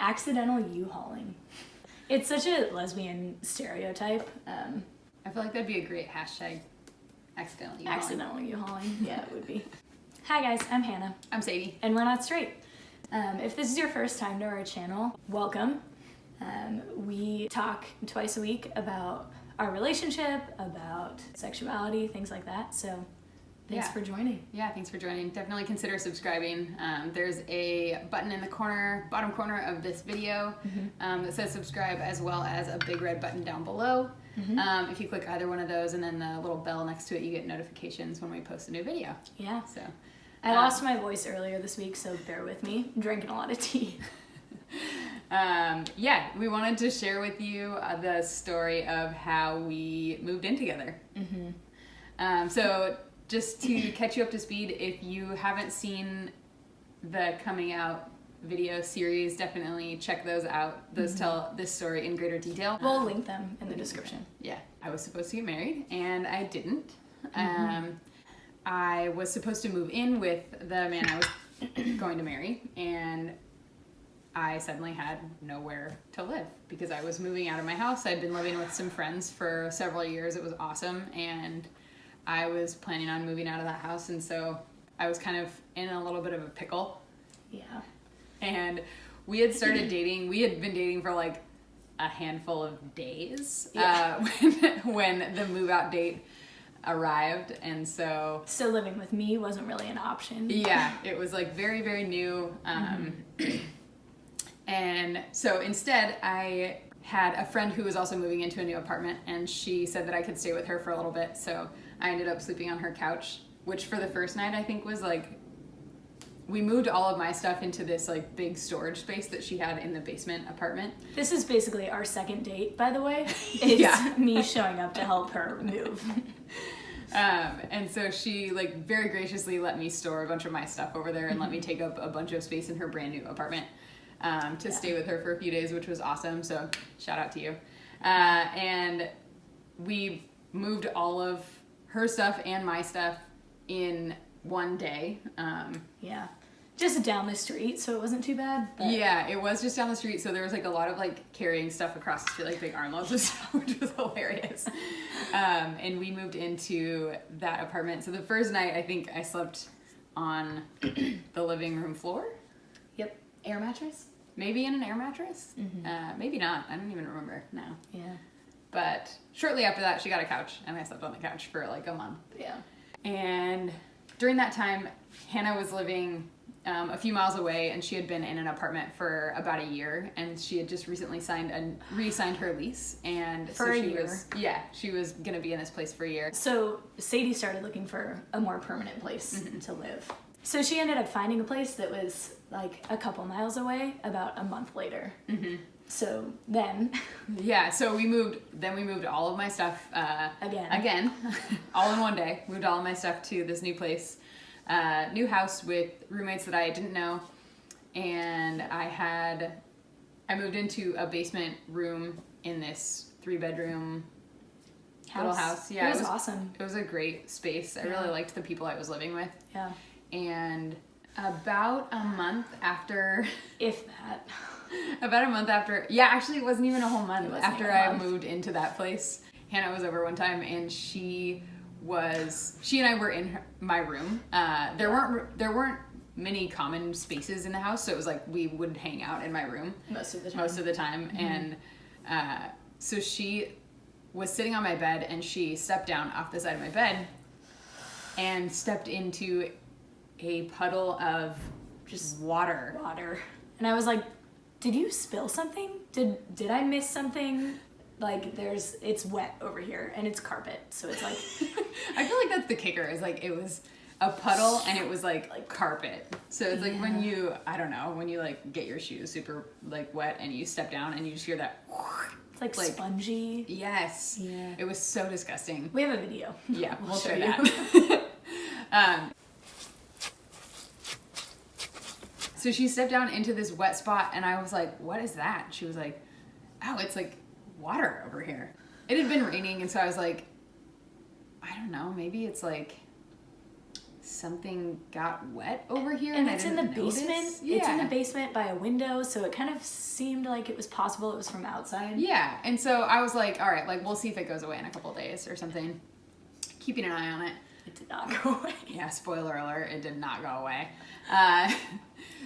accidental U-hauling. It's such a lesbian stereotype. I feel like that'd be a great hashtag. Accidental U-hauling. Accidental U-hauling. Yeah, it would be. Hi guys, I'm Hannah. I'm Sadie. And we're not straight. If this is your first time to our channel, welcome. We talk twice a week about our relationship, about sexuality, things like that. So thanks for joining. Yeah, thanks for joining. Definitely consider subscribing. There's a button in the bottom corner of this video that says subscribe, as well as a big red button down below. If you click either one of those and then the little bell next to it, you get notifications when we post a new video. Yeah. So I lost my voice earlier this week, so bear with me. I'm drinking a lot of tea. Yeah, we wanted to share with you the story of how we moved in together. So just to catch you up to speed, if you haven't seen the coming out video series, definitely check those out. Those tell this story in greater detail. We'll link them in the description. Yeah, I was supposed to get married and I didn't. I was supposed to move in with the man I was going to marry, and I suddenly had nowhere to live because I was moving out of my house. I'd been living with some friends for several years. It was awesome, and I was planning on moving out of that house, and so I was kind of in a little bit of a pickle. Yeah. And we had started dating. We had been dating for like a handful of days when the move out date arrived, and so living with me wasn't really an option. Yeah, it was like very, very new. And so instead, I had a friend who was also moving into a new apartment, and she said that I could stay with her for a little bit. So I ended up sleeping on her couch, which for the first night I think was like, we moved all of my stuff into this like big storage space that she had in the basement apartment. This is basically our second date, by the way. It's me showing up to help her move. And so she like very graciously let me store a bunch of my stuff over there and let me take up a bunch of space in her brand new apartment to stay with her for a few days, which was awesome. So shout out to you. And we moved all of her stuff and my stuff in one day. Yeah. Just down the street, so it wasn't too bad. But... Yeah, it was just down the street, so there was like a lot of like carrying stuff across the street, like big armloads of stuff, which was hilarious. And we moved into that apartment. So the first night, I think I slept on the living room floor. Yep. Air mattress? Maybe in an air mattress. Maybe not. I don't even remember now. Yeah. But shortly after that, she got a couch, and I slept on the couch for like a month. Yeah. And during that time, Hannah was living a few miles away, and she had been in an apartment for about a year, and she had just recently re-signed her lease, and for a year. She was gonna be in this place for a year. So Sadie started looking for a more permanent place to live. So she ended up finding a place that was like a couple miles away about a month later. So then so we moved all of my stuff again all in one day. Moved all of my stuff to this new place, new house with roommates that I didn't know, and I moved into a basement room in this 3-bedroom little house. Yeah, it was awesome. It was a great space. I really liked the people I was living with. Yeah. And about a month after, if that. About a month after, actually it wasn't even a whole month after I moved into that place, Hannah was over one time, and she and I were in my room. There weren't many common spaces in the house, so it was like we would hang out in my room most of the time. And so she was sitting on my bed, and she stepped down off the side of my bed and stepped into a puddle of just water. And I was like, did you spill something? Did I miss something? Like it's wet over here and it's carpet, so it's like I feel like that's the kicker, is like it was a puddle and it was like carpet. So it's like when you like get your shoes super like wet and you step down and you just hear that it's like spongy. Yes. Yeah. It was so disgusting. We have a video. Yeah, we'll show that. So she stepped down into this wet spot, and I was like, what is that? She was like, oh, it's like water over here. It had been raining, and so I was like, I don't know, maybe it's like something got wet over here. And I it's in the didn't notice. basement. Yeah. It's in the basement by a window, so it kind of seemed like it was possible it was from outside. Yeah, and so I was like, all right, like we'll see if it goes away in a couple days or something. Keeping an eye on it. It did not go away. Yeah, spoiler alert, it did not go away.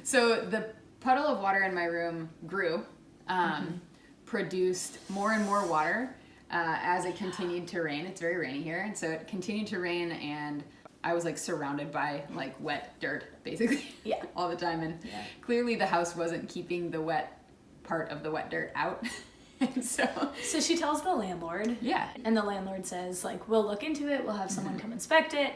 So the puddle of water in my room grew, produced more and more water as it continued to rain. It's very rainy here, and so it continued to rain, and I was like surrounded by like wet dirt basically all the time, and clearly the house wasn't keeping the wet part of the wet dirt out. And so she tells the landlord. Yeah. And the landlord says, like, we'll look into it, we'll have someone come inspect it.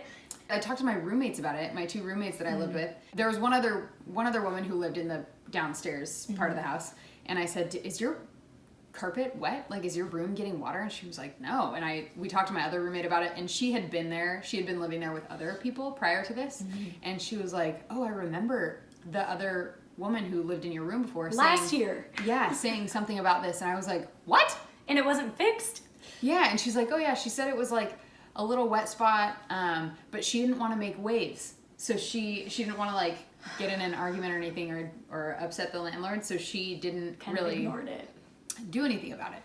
I talked to my roommates about it, my 2 roommates that I lived with. There was one other woman who lived in the downstairs part of the house, and I said, is your carpet wet? Like, is your room getting water? And she was like, no. And we talked to my other roommate about it, and she had been living there with other people prior to this, and she was like, oh, I remember the other woman who lived in your room before last year. Yeah, saying something about this. And I was like, what? And it wasn't fixed? Yeah, and she's like, oh yeah, she said it was like a little wet spot, but she didn't want to make waves. So she didn't want to like get in an argument or anything or upset the landlord, so she didn't really ignored it. Do anything about it.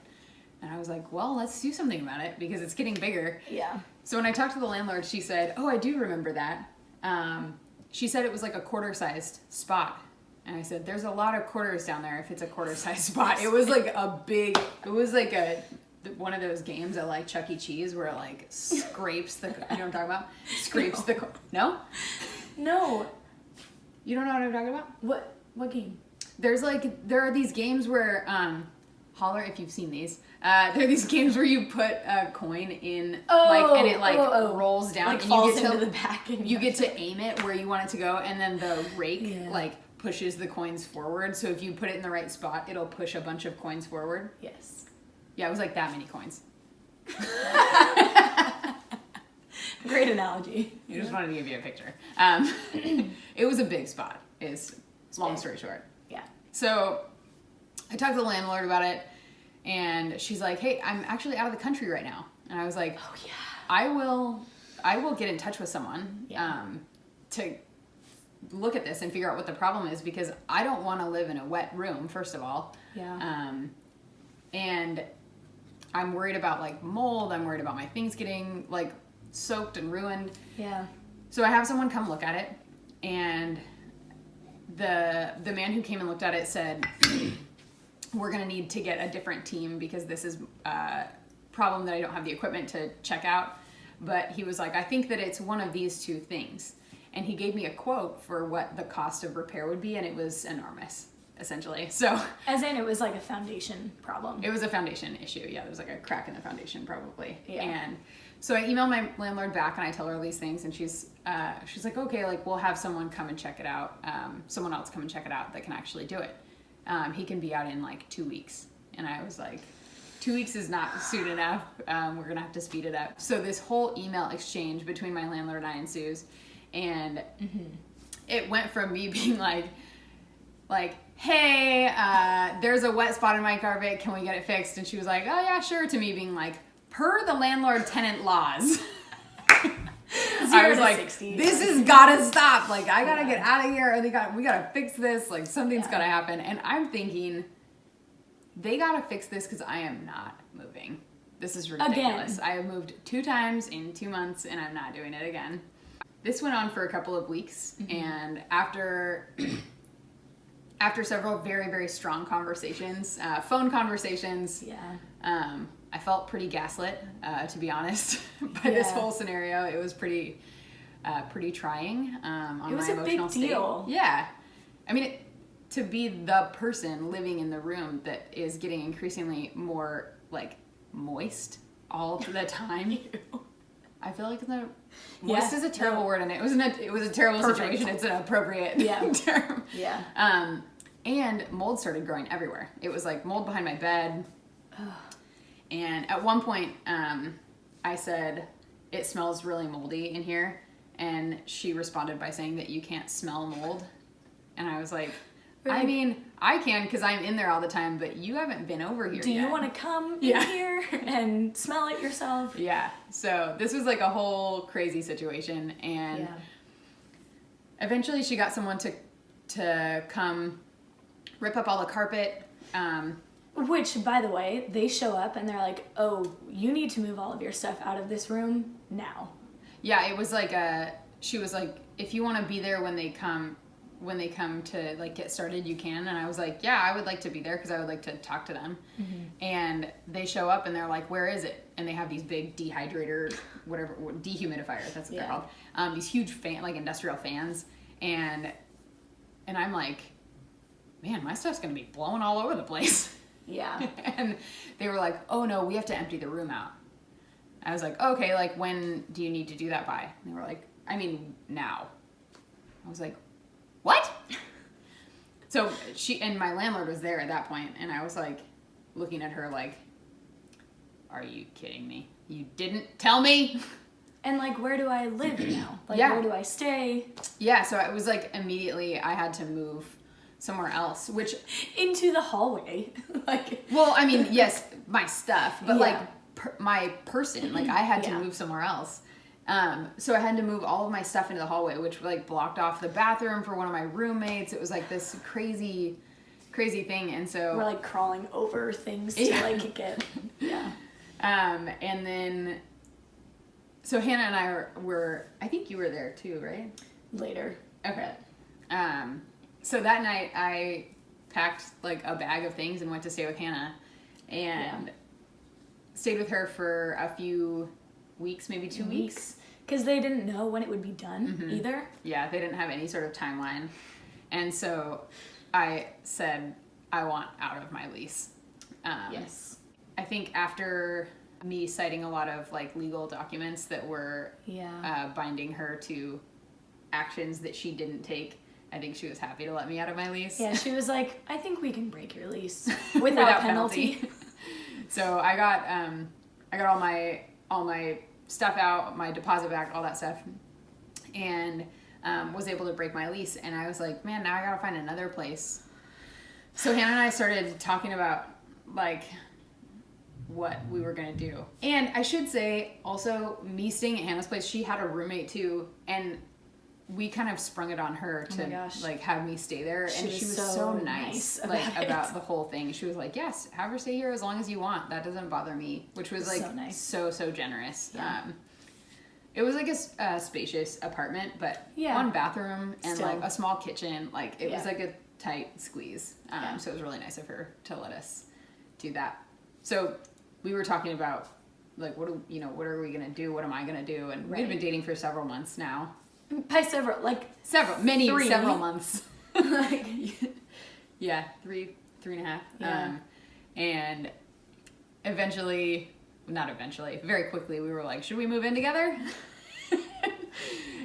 And I was like, well, let's do something about it because it's getting bigger. Yeah. So when I talked to the landlord, she said, oh, I do remember that. She said it was like a quarter-sized spot. And I said, there's a lot of quarters down there if it's a quarter-sized spot. It was like one of those games at like Chuck E. Cheese where it like scrapes the, you know what I'm talking about? Scrapes no? No. You don't know what I'm talking about? What game? There are these games where, holler if you've seen these. There are these games where you put a coin in, and it rolls down, like and falls you get into the back, and you get to aim it where you want it to go, and then the rake pushes the coins forward. So if you put it in the right spot, it'll push a bunch of coins forward. Yes. Yeah, it was like that many coins. Great analogy. I just wanted to give you a picture. It was a big spot. Is long story short. Yeah. So I talked to the landlord about it, and she's like, hey, I'm actually out of the country right now. And I was like, oh yeah, I will get in touch with someone to look at this and figure out what the problem is, because I don't want to live in a wet room, first of all. Yeah. And I'm worried about like mold. I'm worried about my things getting like soaked and ruined. Yeah. So I have someone come look at it, and the man who came and looked at it said, we're going to need to get a different team because this is a problem that I don't have the equipment to check out. But he was like, I think that it's one of these 2 things. And he gave me a quote for what the cost of repair would be, and it was enormous, essentially. So, as in, it was like a foundation problem. It was a foundation issue. Yeah, there was like a crack in the foundation, probably. Yeah. And so I emailed my landlord back, and I tell her all these things, and she's like, okay, like we'll have someone come and check it out. Someone else come and check it out that can actually do it. He can be out in like 2 weeks. And I was like, 2 weeks is not soon enough. We're gonna have to speed it up. So this whole email exchange between my landlord and I ensues, and it went from me being like, hey, there's a wet spot in my carpet, can we get it fixed? And she was like, oh yeah, sure, to me being like, per the landlord-tenant laws. I was like, 60. This has gotta stop. Like, I gotta get out of here, or we gotta fix this. Like, something's gotta happen. And I'm thinking, they gotta fix this because I am not moving. This is ridiculous. Again. I have moved 2 times in 2 months, and I'm not doing it again. This went on for a couple of weeks, and after several very, very strong conversations, phone conversations, I felt pretty gaslit, to be honest, by this whole scenario. It was pretty trying on my emotional state. It was a big deal. Yeah. I mean, to be the person living in the room that is getting increasingly more, like, moist all the time. I feel like moist is a terrible word, and it was a terrible situation. It's an appropriate term. Yeah. And mold started growing everywhere. It was like mold behind my bed. And at one point, I said, it smells really moldy in here. And she responded by saying that you can't smell mold. And I was like, I mean, I can because I'm in there all the time, but you haven't been over here yet. Do you want to come in here and smell it yourself? Yeah. So this was like a whole crazy situation. And eventually she got someone to come rip up all the carpet. Which, by the way, they show up and they're like, oh, you need to move all of your stuff out of this room now. Yeah, it was like she was like, if you want to be there when they come to like get started, you can. And I was like, yeah, I would like to be there because I would like to talk to them. Mm-hmm. And they show up and they're like, where is it? And they have these big dehydrator, whatever, dehumidifiers, that's what they're called. These huge like industrial fans. And I'm like, man, my stuff's going to be blowing all over the place. Yeah. And they were like, oh no, we have to empty the room out. I was like, okay, like when do you need to do that by? And they were like, I mean, now. I was like, what? So she and my landlord was there at that point, and I was like looking at her like, are you kidding me? You didn't tell me? And like, where do I live now? Like, yeah. Where do I stay? Yeah, so it was like immediately I had to move somewhere else, which into the hallway. Like, well, I mean, yes, my stuff, but like my person, like I had to move somewhere else. So I had to move all of my stuff into the hallway, which like blocked off the bathroom for one of my roommates. It was like this crazy thing. And so we're like crawling over things to like get, and then, so Hannah and I were, I think you were there too, right? Later. Okay. So that night I packed like a bag of things and went to stay with Hannah and stayed with her for a few weeks, maybe 2 weeks. Because they didn't know when it would be done either. Yeah, they didn't have any sort of timeline. And so I said, I want out of my lease. Yes. I think after me citing a lot of like legal documents that were binding her to actions that she didn't take, I think she was happy to let me out of my lease. Yeah, she was like, I think we can break your lease without penalty. So I got all my stuff out, my deposit back, all that stuff, and was able to break my lease. And I was like, man, now I gotta find another place. So Hannah and I started talking about like what we were gonna do. And I should say also, me staying at Hannah's place, she had a roommate too, and we kind of sprung it on her to like have me stay there. And she was so nice about the whole thing. She was like, yes, have her stay here as long as you want. That doesn't bother me, which was like so generous. Yeah. It was like a spacious apartment, but one bathroom and like a small kitchen. Like it was like a tight squeeze. So it was really nice of her to let us do that. So we were talking about like, what are we going to do? What am I going to do? And we've been dating for several months now. By several months. Like, yeah, three and a half. Yeah. And very quickly we were like, should we move in together?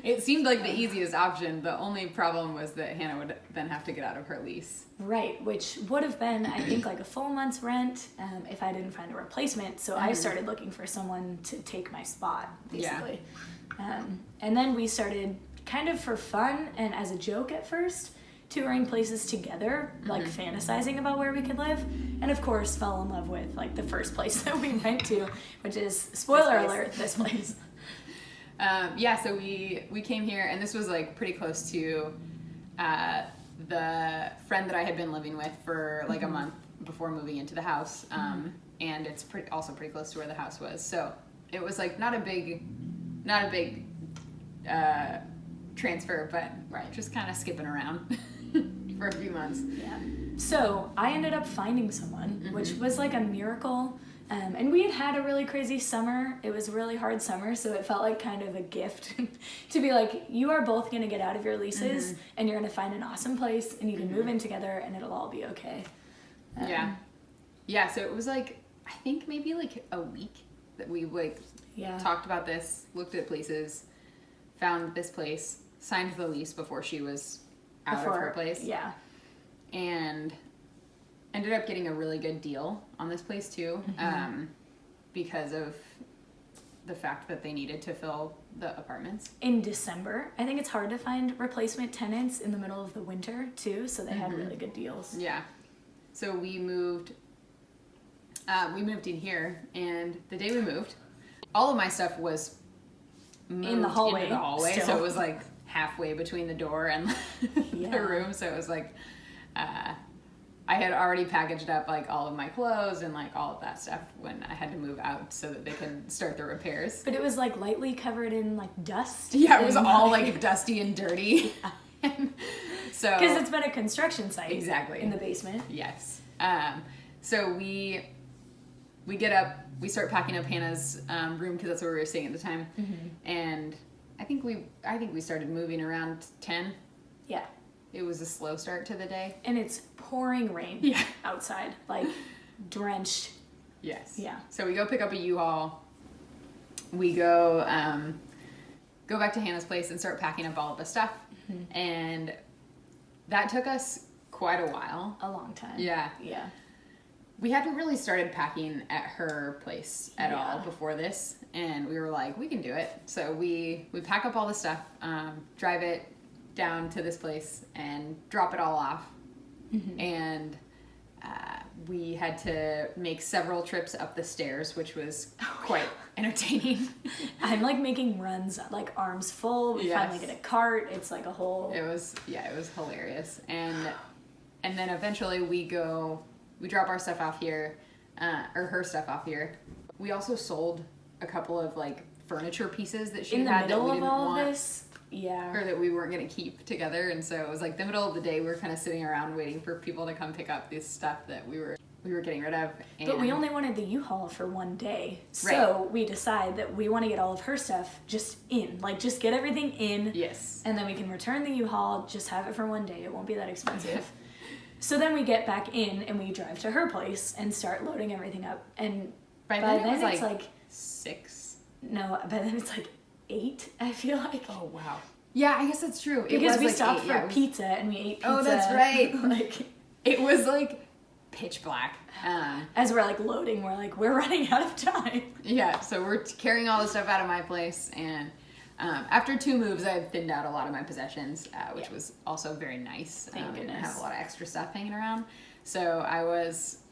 It seemed like the easiest option. The only problem was that Hannah would then have to get out of her lease. Right, which would have been, I think, like a full month's rent if I didn't find a replacement. So I started looking for someone to take my spot, basically. Yeah. And then we started kind of for fun and as a joke at first, touring places together, like fantasizing about where we could live. And of course, fell in love with like the first place that we went to, which is, spoiler alert, this place. So we came here, and this was like pretty close to the friend that I had been living with for like a month before moving into the house. And it's also pretty close to where the house was. So it was like not a big transfer, but just kind of skipping around for a few months. Yeah. So I ended up finding someone, which was like a miracle. And we had a really crazy summer. It was a really hard summer, so it felt like kind of a gift to be like, you are both going to get out of your leases and you're going to find an awesome place and you can move in together and it'll all be okay. So it was like, I think maybe like a week that we like talked about this, looked at places, found this place, signed the lease before she was out of her place. Yeah. And ended up getting a really good deal on this place too, because of the fact that they needed to fill the apartments. In December. I think it's hard to find replacement tenants in the middle of the winter too, so they had really good deals. Yeah. So we moved in here, and the day we moved, all of my stuff was moved in the hallway, so it was like halfway between the door and Yeah. the room. So it was like, I had already packaged up like all of my clothes and like all of that stuff when I had to move out so that they could start the repairs. But it was like lightly covered in like dust. Yeah, it was all like dusty and dirty. So because it's been a construction site. Exactly. In the basement. Yes. So we get up, we start packing up Hannah's room because that's where we were staying at the time. And I think we started moving around 10. Yeah. It was a slow start to the day. And it's pouring rain. Yeah. Outside, like drenched. Yes. Yeah. So we go pick up a U-Haul. We go back to Hannah's place and start packing up all of the stuff. And that took us quite a while. A long time. Yeah. Yeah. We hadn't really started packing at her place at all before this, and we were like, we can do it. So we pack up all the stuff, drive it down to this place, and drop it all off. And we had to make several trips up the stairs, which was quite entertaining. I'm like making runs, like arms full. We finally get a cart. It's like a whole. It was hilarious. And then eventually we drop our stuff off here, or her stuff off here. We also sold a couple of like furniture pieces that she had that we didn't want. This. Yeah. Or that we weren't going to keep together. And so it was like the middle of the day, we were kind of sitting around waiting for people to come pick up this stuff that we were getting rid of. And But we only wanted the U-Haul for one day. So we decide that we want to get all of her stuff just in. Like, just get everything in. Yes. And then we can return the U-Haul, just have it for one day. It won't be that expensive. So then we get back in and we drive to her place and start loading everything up. And by then it was it's like 6. No, by then it's like 8, I feel like. Oh, wow. Yeah, I guess that's true. Because we like stopped 8, for pizza and we ate pizza. Oh, that's right. Like, it was like pitch black. as we're like loading, we're like, we're running out of time. Yeah, so we're carrying all the stuff out of my place, and after 2 moves, I had thinned out a lot of my possessions, which was also very nice. Thank I didn't goodness. have a lot of extra stuff hanging around. So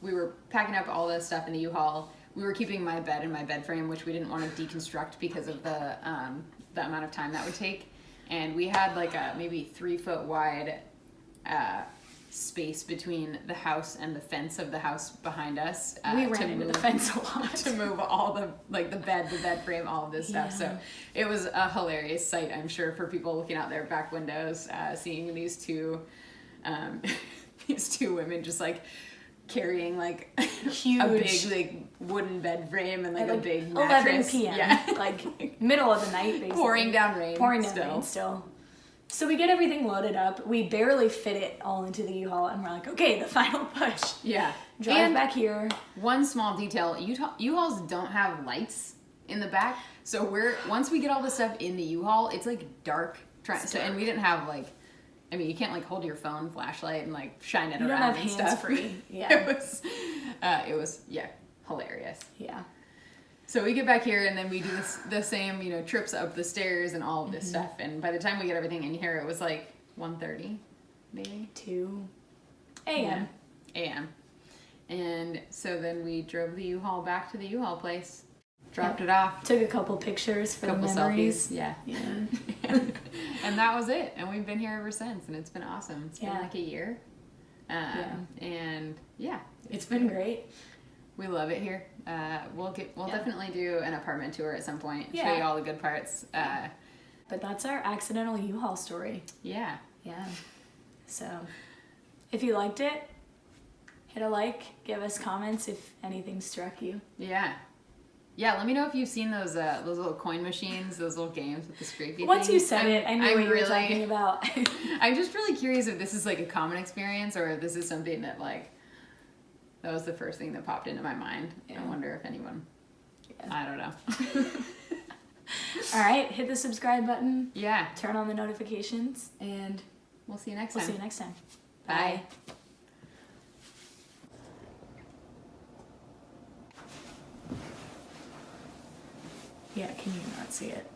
we were packing up all the stuff in the U-Haul. We were keeping my bed and my bed frame, which we didn't want to deconstruct because of the amount of time that would take. And we had like a maybe 3-foot wide space between the house and the fence of the house behind us. We ran into the fence a lot. To move all the bed frame, all of this stuff. So it was a hilarious sight, I'm sure, for people looking out their back windows, seeing these two women just like carrying like Huge. a big like wooden bed frame and like a big 11 mattress. p.m. Yeah. Like middle of the night, basically. Pouring down rain. Still. So we get everything loaded up. We barely fit it all into the U-Haul, and we're like, okay, the final push. Yeah. Drive And back here. one small detail: U-Hauls don't have lights in the back, so once we get all the stuff in the U-Haul, it's like dark. And we didn't have like. I mean, you can't like hold your phone flashlight and like shine it You around don't have and hands stuff. free. Yeah. It was hilarious. Yeah. So we get back here and then we do the same trips up the stairs and all of this stuff. And by the time we get everything in here, it was like 1:30, maybe 2 a.m. a.m. And so then we drove the U-Haul back to the U-Haul place, dropped it off, Took a couple pictures for the memories. selfies. Yeah. And that was it. And we've been here ever since, and it's been awesome. It's been like a year. And it's been great. We love it here. We'll definitely do an apartment tour at some point. Yeah. Show you all the good parts. But that's our accidental U-Haul story. Yeah. Yeah. So, if you liked it, hit a like, give us comments if anything struck you. Yeah. Yeah, let me know if you've seen those little coin machines, those little games with the scrapey Once things. you said it, I knew what you were talking about. I'm just really curious if this is like a common experience or if this is something that that was the first thing that popped into my mind. Yeah. I wonder if anyone, I don't know. All right, hit the subscribe button. Yeah. Turn on the notifications, and We'll see you next we'll time. see you next time. Bye. Yeah, can you not see it?